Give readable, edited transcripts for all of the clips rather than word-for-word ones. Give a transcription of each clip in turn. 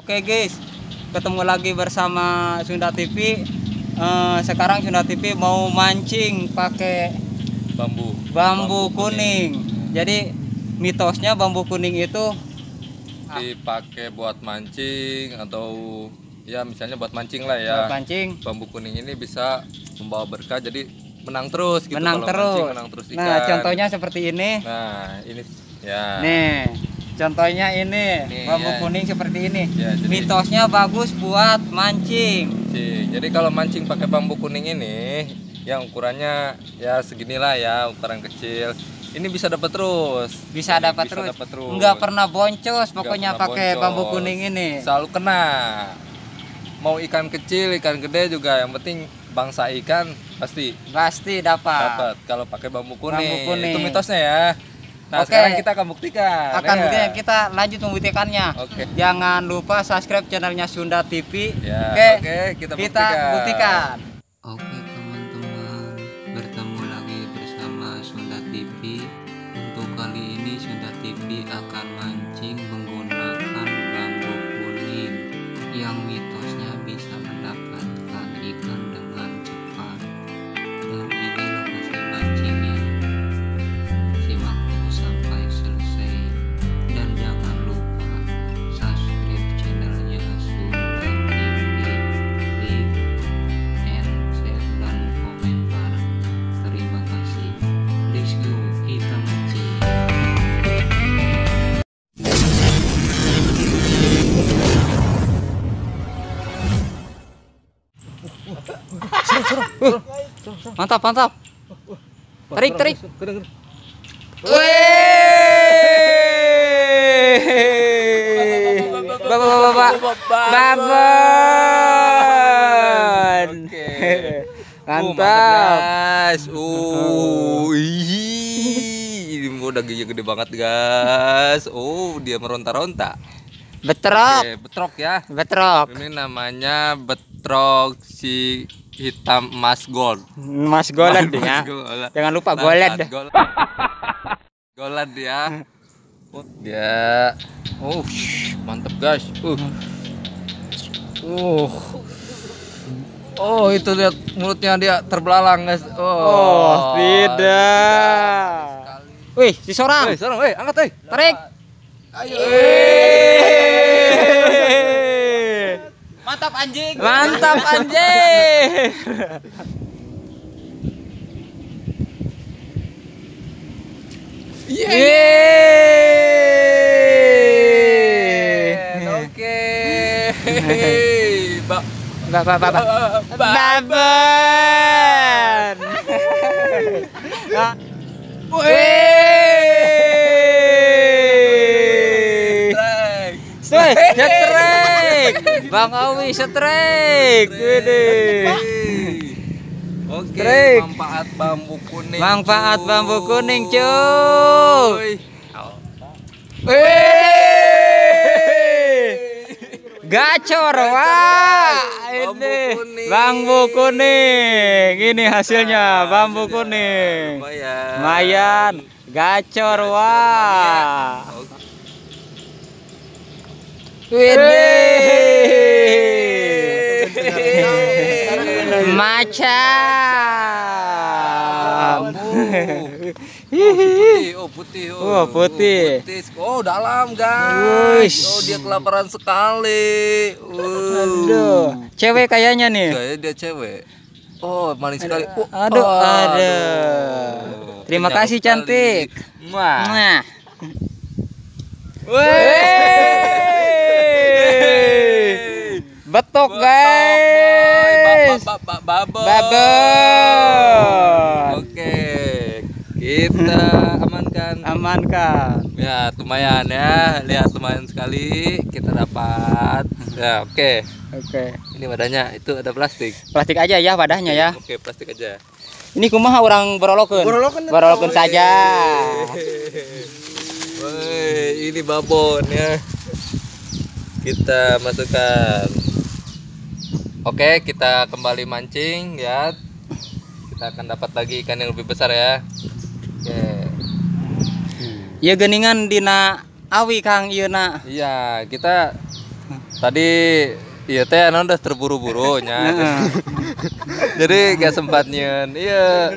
Oke guys, ketemu lagi bersama Sunda TV. Sekarang Sunda TV mau mancing pakai bambu kuning. Jadi mitosnya bambu kuning itu dipakai buat mancing atau ya misalnya buat mancing lah ya. buat mancing. Bambu kuning ini bisa membawa berkah, jadi menang terus gitu. Menang kalau terus. mancing, menang terus ikan. Nah, contohnya seperti ini. Nah, ini ya. Nih, contohnya ini bambu ya. kuning seperti ini. Ya, jadi, mitosnya bagus buat mancing. Jadi kalau mancing pakai bambu kuning ini, yang ukurannya ya seginilah ya, ukuran kecil. Ini bisa dapat terus. Bisa dapat terus. Enggak pernah boncos, pokoknya pakai bambu kuning ini. Selalu kena. Mau ikan kecil, ikan gede juga, yang penting bangsa ikan pasti dapat. Kalau pakai bambu kuning. Itu mitosnya ya. Nah, sekarang kita akan buktikan. Buktikan, kita lanjut membuktikannya. Oke. Jangan lupa subscribe channelnya Sunda TV. Ya, oke, kita buktikan. Oke teman-teman, bertemu lagi bersama Sunda TV. Untuk kali ini Sunda TV akan mancing menggunakan bambu kuning yang mitosnya bisa mendapatkan ikan dengan cepat. Dan ini lokasi mancingnya. Simak terus sampai selesai dan jangan lupa subscribe channelnya Sunda TV, like, and share dan komentar. Terima kasih. Let's go, kita mancing. Mantap. Tarik. Babon. Mantap. Guys. Ini udah gede banget, guys. Dia meronta-ronta. Betrok. Oke, betrok ya. Betrok. Ini namanya betrok si hitam emas gold. Mas Golad ya. Jangan lupa golad. Golad ya. Ya. Mantap guys. Itu lihat mulutnya dia terbelalang guys. Tidak. Wih, si sorang. Angkat, Tarik. Ayo. Mantap anjing. Oke. Babon. Strike. Bang Awi strike. Oke, manfaat bambu kuning. Cuy. Gacor, wah. Ini bambu kuning. Ini hasilnya bambu kuning. Lumayan. Gacor, wah. Macam putih. Dalam guys. Dia kelaparan sekali. Aduh, cewek kayaknya nih. Kayaknya dia cewek. Manis sekali. Aduh. Terima kasih cantik. Nah. Betok guys. Babon. Oke, kita amankan. Ya, lumayan ya. Lihat, lumayan sekali kita dapat. Ya, oke. Ini wadahnya itu ada plastik. Plastik aja ya wadahnya ya. Oke, plastik aja. Ini kumaha orang borolokeun saja. Woi, ini babon ya. Kita masukkan. Oke, kita kembali mancing ya. Kita akan dapat lagi ikan yang lebih besar ya. Oke. Ya geningan dina awi Kang ieu na. Iya, kita Tadi iya teh anu udah terburu-buru nya. Jadi gak sempat nyeun. Iya.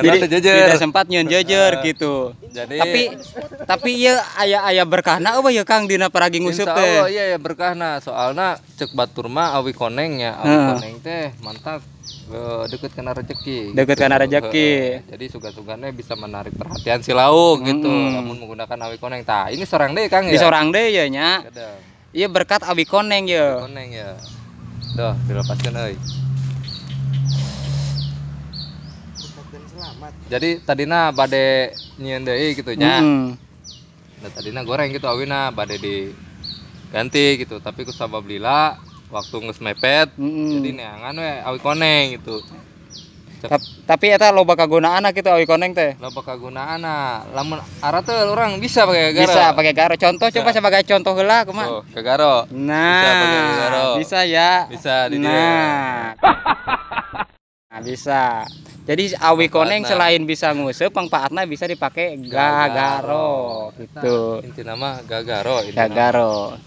Jadi Jadi jajar. tidak sempat nyeun jejer gitu. Jadi Tapi ieu aya berkahna apa ya Kang dina paragi nguseup Insya teh? Allah iya ya berkahna. Soalna cek batur mah awi koneng ya. Awi koneng teh mantap deket kena rezeki. Deket kana rezeki. Jadi sugan-sugannya bisa menarik perhatian si lauk gitu. Namun menggunakan awi koneng. Tah, ini sorang deh Kang ya. Di sorang deui ya nya. Kadang. Ieu berkat abi koneng ya. Koneng ya. Tuh, dilepaskan euy. Jadi tadina bade nyieun deui gitu nya. Nah, tadina goreng gitu awina bade diganti gitu. Tapi ku sabab lila waktu geus mepet. Jadi neangan we awi koneng gitu. Tapi eta loba kagunaanna kitu awi koneng teh. Loba kagunaanna. Lamun ara teh urang bisa pakai garo. Bisa pakai garo. Contoh coba sebagai contoh heula kumaha? Oh, ke garo. Nah, Bisa pakai garo. bisa ya. Bisa di dia. Nah, bisa. Jadi awi koneng selain bisa nguseup, manfaatna bisa dipakai gagaro gitu. Inti nama gagaro. Gagaro.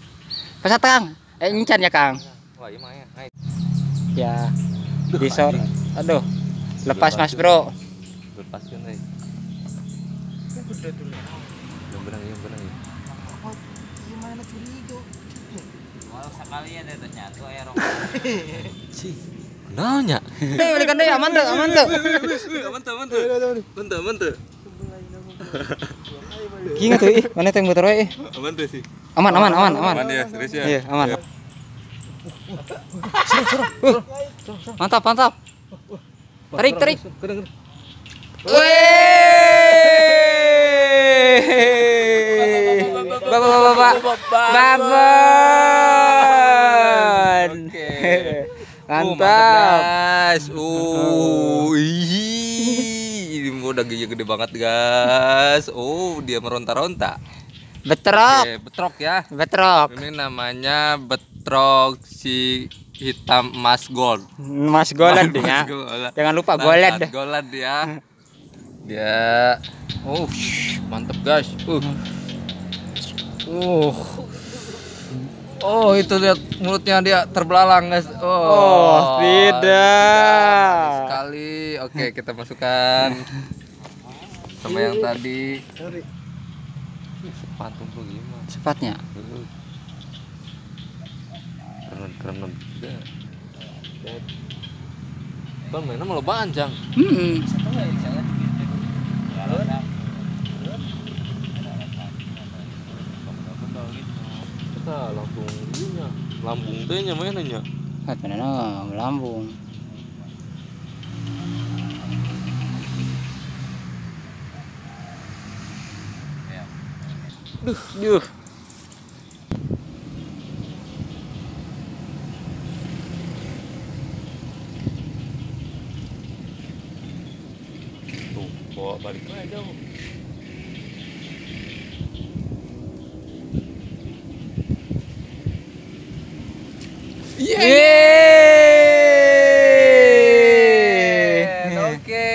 Pesat Kang. Encan ya Kang. Wah, iya mah ya. Naik. Ya. Disor. Aduh. Lepas Mas Bro. Lepaskeun euy. Yang benang ya. Sekalian eta nyatu aya rok. Naonnya? Teh balikan deui aman teu? Aman tuh. Kieu tuh ih, mana teh muter we ih. Aman tuh sih. Aman. Aman ya, serius ya. Iya, aman. Mantap. Tarik. Babon. Mantap. Guys. Ini mau dagingnya gede banget, guys. Oh, dia meronta-ronta. Betrok. Oke, betrok ya. Betrok. Ini namanya betrok si hitam emas gold. Mas Golan deh ya. Jangan lupa golet. Golet ya. Dia mantep guys. Oh, itu lihat mulutnya dia terbelalang guys. Oh, tidak. Sekali. Oke, kita masukkan sama yang tadi. Sepatun tuh gimana? Sepatnya. Keren juga. Kan mainnya malah panjang. Kita langsung ininya, lambung tehnya mainannya. Katanya melambung. Duh. Tuh, bawa balik aja. Oke.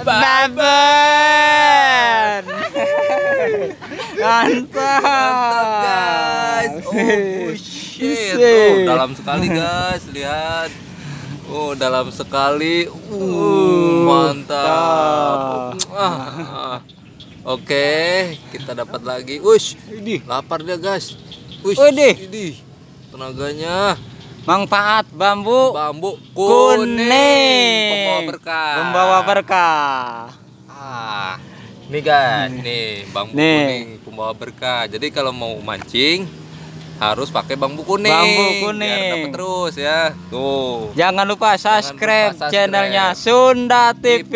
Babon. Mantap guys. Shit. Tuh, dalam sekali guys, lihat. Dalam sekali. Mantap. Oke, kita dapat lagi. Lapar dia guys. Ini tenaganya. Manfaat bambu Kuning. Pembawa berkah. Nih guys, nih bambu kuning pembawa berkah. Jadi kalau mau mancing harus pakai bambu kuning. Biar dapat terus ya. Tuh. Jangan lupa subscribe channelnya Sunda TV.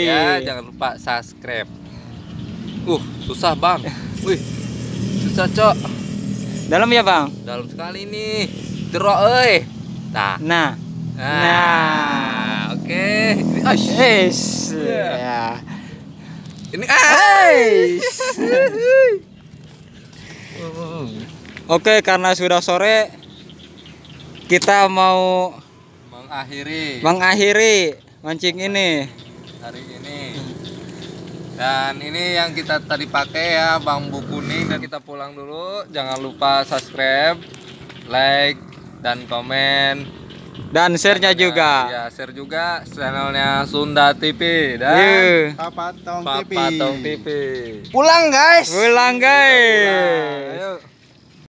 Ya, jangan lupa subscribe. Susah bang. Susah cok. Dalam ya bang? Dalam sekali nih. Terok Nah, oke. Ya. Ini Oke, karena sudah sore kita mau mengakhiri mancing ini hari ini. Dan ini yang kita tadi pakai ya, bambu kuning. Dan kita pulang dulu. Jangan lupa subscribe, like, dan komen. Dan share-nya juga. Ya, share juga channelnya Sunda TV dan Yuk. Papa Tong TV. Papa Tong TV. Pulang guys. Pulang guys. Pulang. Ayo.